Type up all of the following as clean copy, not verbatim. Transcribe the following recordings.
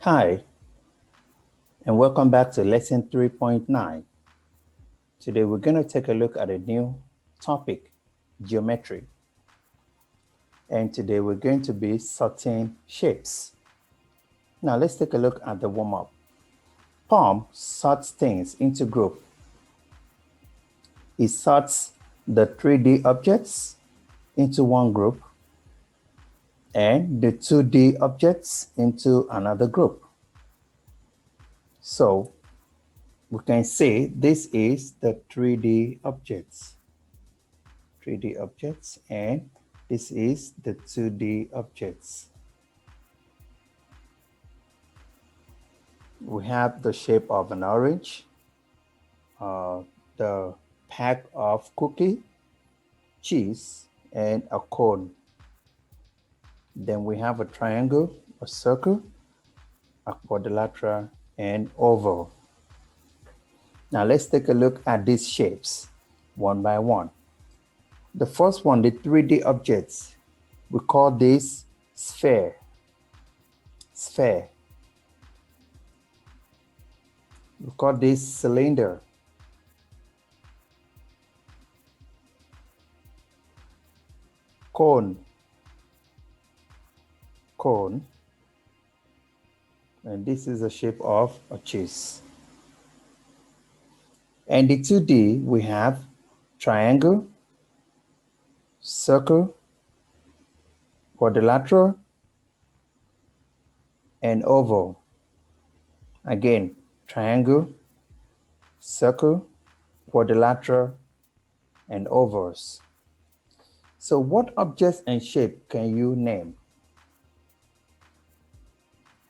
Hi, and welcome back to lesson 3.9. Today we're going to take a look at a new topic, geometry. And today we're going to be sorting shapes. Now let's take a look at the warm-up. Palm sorts things into groups. It sorts the 3D objects into one group and the 2D objects into another group. So we can say this is the 3D objects. 3D objects, and this is the 2D objects. We have the shape of an orange, the pack of cookie, cheese, and a cone. Then we have a triangle, a circle, a quadrilateral, and oval. Now let's take a look at these shapes one by one. The first one, the 3D objects, we call this sphere. Sphere. We call this cylinder. Cone. Cone. And this is the shape of a cheese. And the 2D, we have triangle, circle, quadrilateral, and oval. Again, triangle, circle, quadrilateral, and ovals. So what objects and shape can you name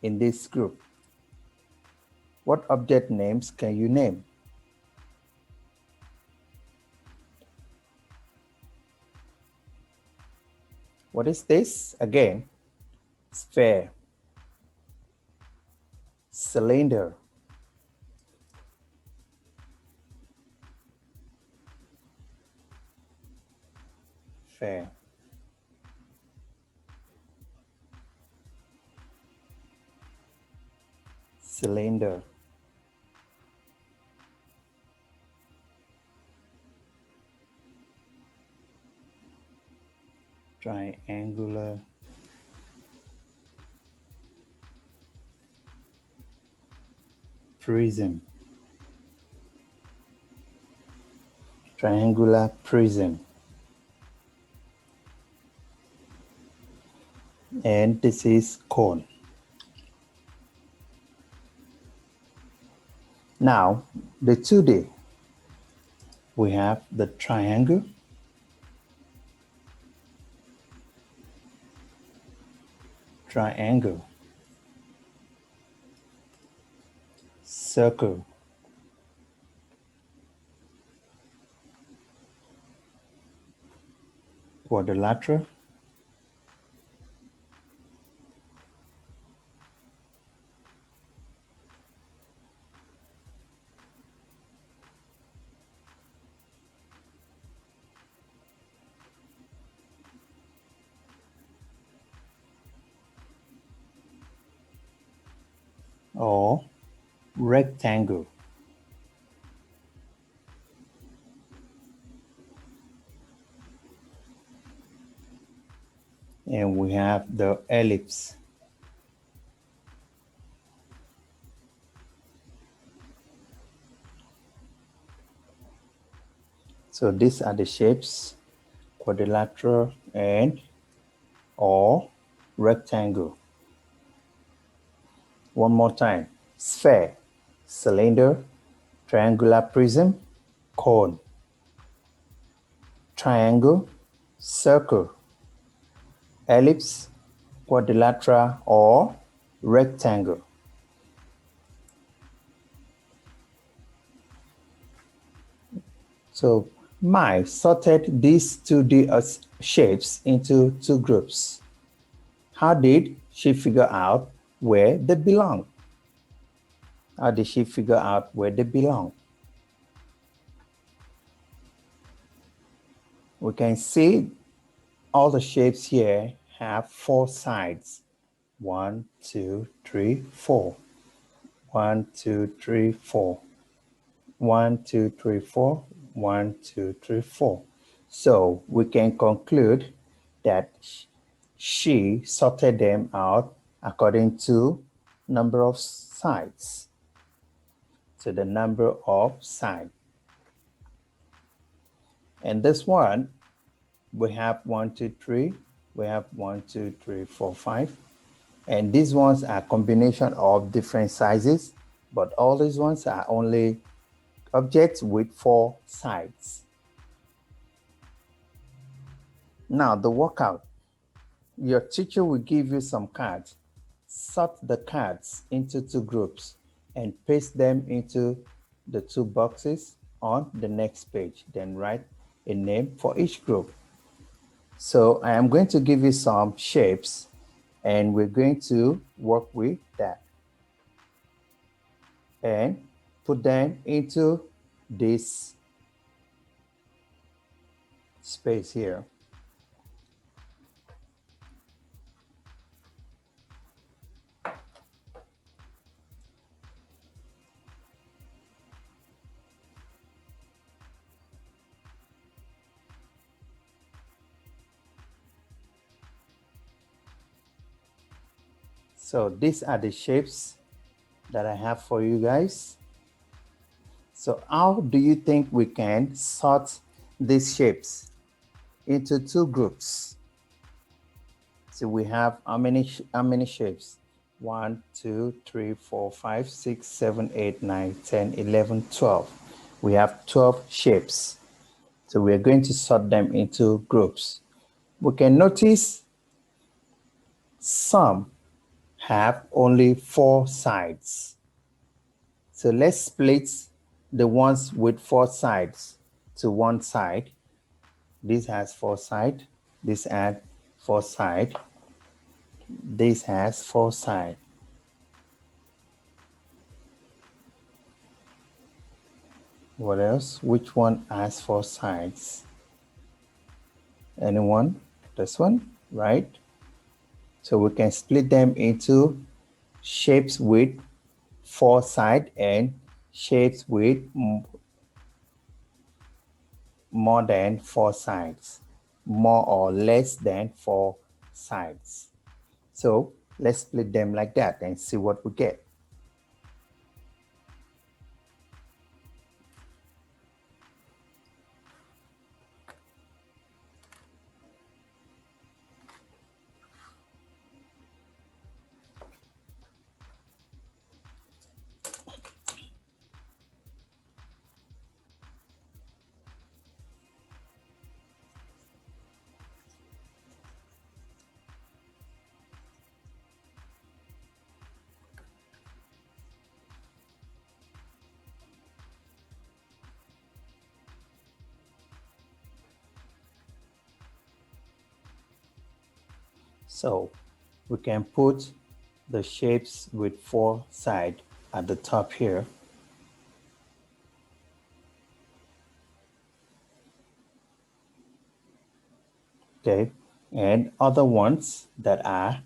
in this group? What object names can you name? What is this? Again, sphere, cylinder, sphere, cylinder, triangular, prism, triangular prism, and this is cone. Now, the 2D, we have the triangle, triangle, circle, quadrilateral, or rectangle. And we have the ellipse. So these are the shapes, quadrilateral and or rectangle. One more time, sphere, cylinder, triangular prism, cone, triangle, circle, ellipse, quadrilateral or rectangle. So Mai sorted these 2D shapes into two groups. How did she figure out where they belong? How did she figure out where they belong? We can see all the shapes here have four sides. 1, 2, 3, 4. 1, 2, 3, 4. 1, 2, 3, 4. 1, 2, 3, 4. So we can conclude that she sorted them out according to number of sides. So the number of sides. And this one, we have 1, 2, 3. We have 1, 2, 3, 4, 5. And these ones are combination of different sizes, but all these ones are only objects with 4 sides. Now the workout. Your teacher will give you some cards. Sort the cards into 2 groups and paste them into the 2 boxes on the next page. Then write a name for each group. So I am going to give you some shapes and we're going to work with that and put them into this space here. So these are the shapes that I have for you guys. So how do you think we can sort these shapes into 2 groups? So we have how many shapes? 1, 2, 3, 4, 5, 6, 7, 8, 9, 10, 11, 12. We have 12 shapes. So we're going to sort them into groups. We can notice some have only 4 sides. So let's split the ones with 4 sides to one side. This has 4 sides. This has 4 sides. This has 4 sides. What else? Which one has 4 sides? Anyone? This one, right? So we can split them into shapes with 4 sides and shapes with more than 4 sides, more or less than 4 sides. So let's split them like that and see what we get. So we can put the shapes with 4 sides at the top here. Okay, and other ones that are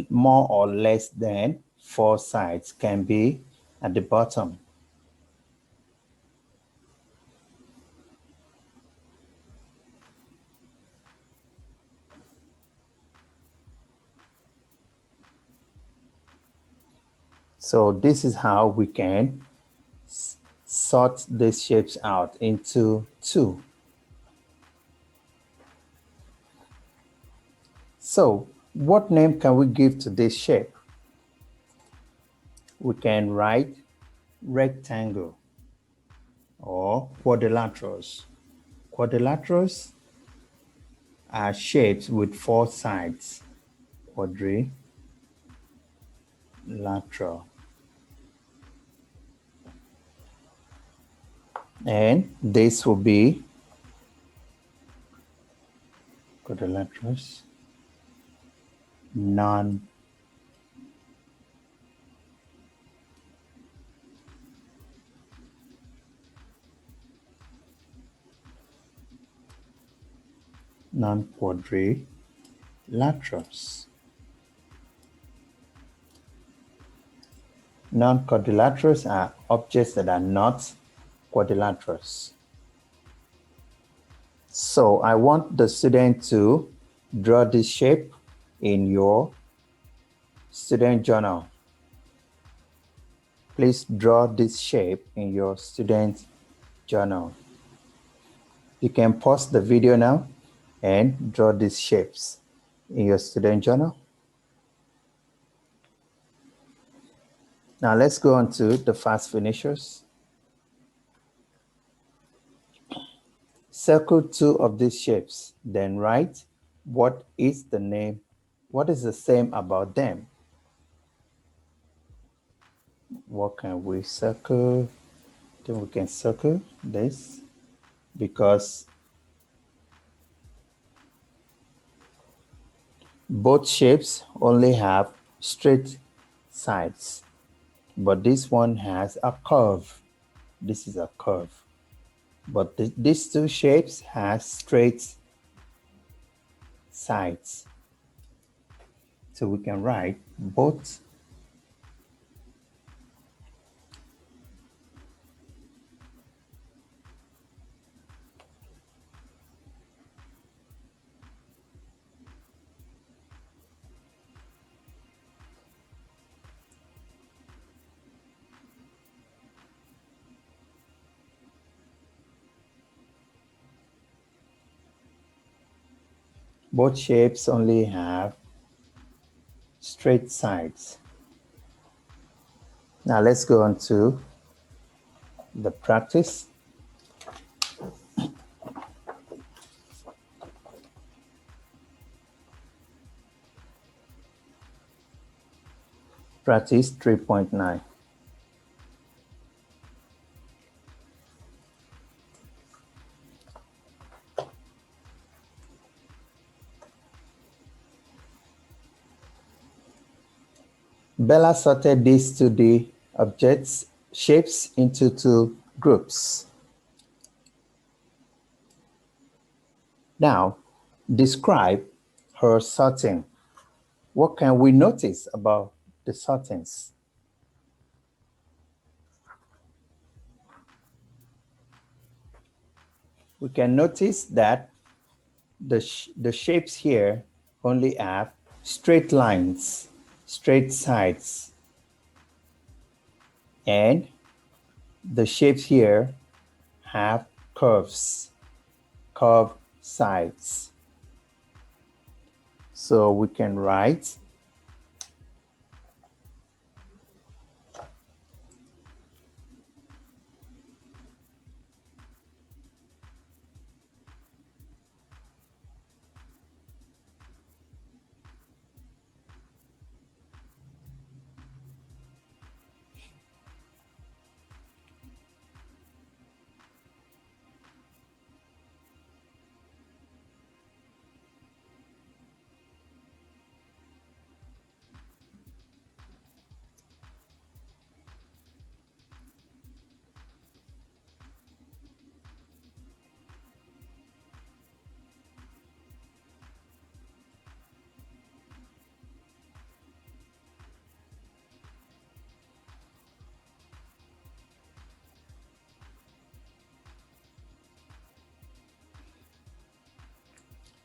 more or less than 4 sides can be at the bottom. So this is how we can sort these shapes out into 2. So what name can we give to this shape? We can write rectangle or quadrilaterals. Quadrilaterals are shapes with 4 sides. Quadrilateral. And this will be quadrilaterals, non-quadrilaterals. Non-quadrilaterals are objects that are not quadrilaterals. So I want the student to draw this shape in your student journal. Please draw this shape in your student journal. You can pause the video now and draw these shapes in your student journal. Now let's go on to the fast finishers. Circle two of these shapes, then write what is the same about them. What can we circle? Then we can circle this because both shapes only have straight sides, but this one has a curve. This is a curve. But these two shapes have straight sides. So we can write both shapes only have straight sides. Now let's go on to the practice. Practice 3.9. Bella sorted these 2D objects shapes into two groups. Now, describe her sorting. What can we notice about the sortings? We can notice that the shapes here only have straight lines, straight sides, and the shapes here have curves, curved sides. So we can write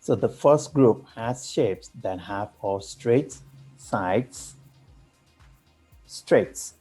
so the first group has shapes that have all straight sides, straight.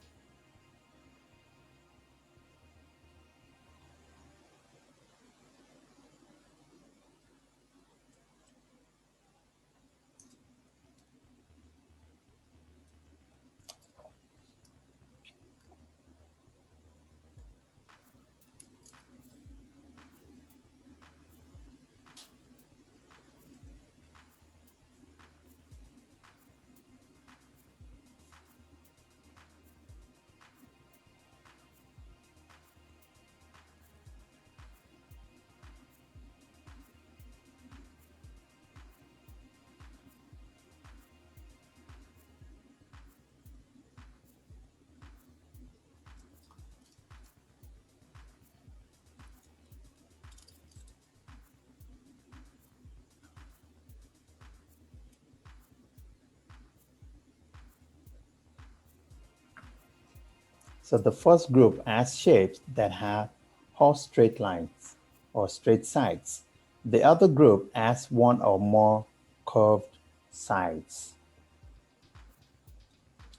So the first group has shapes that have all straight lines or straight sides. The other group has one or more curved sides.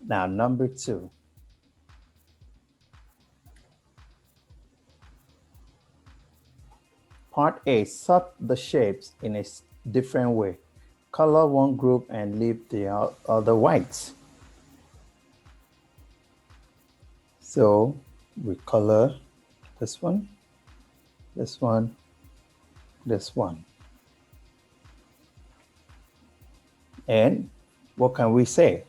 Now, number 2. Part A, sort the shapes in a different way. Color one group and leave the other white. So we color this one, this one, this one. And what can we say?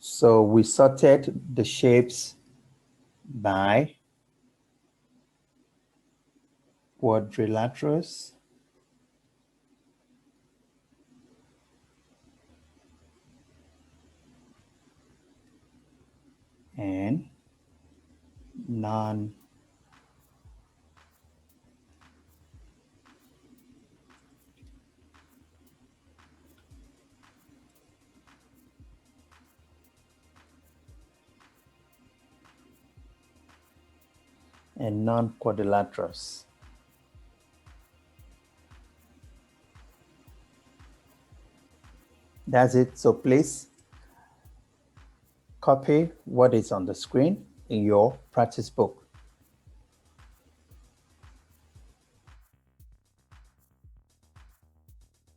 So we sorted the shapes by quadrilaterals and non quadrilaterals. That's it. So please copy what is on the screen in your practice book.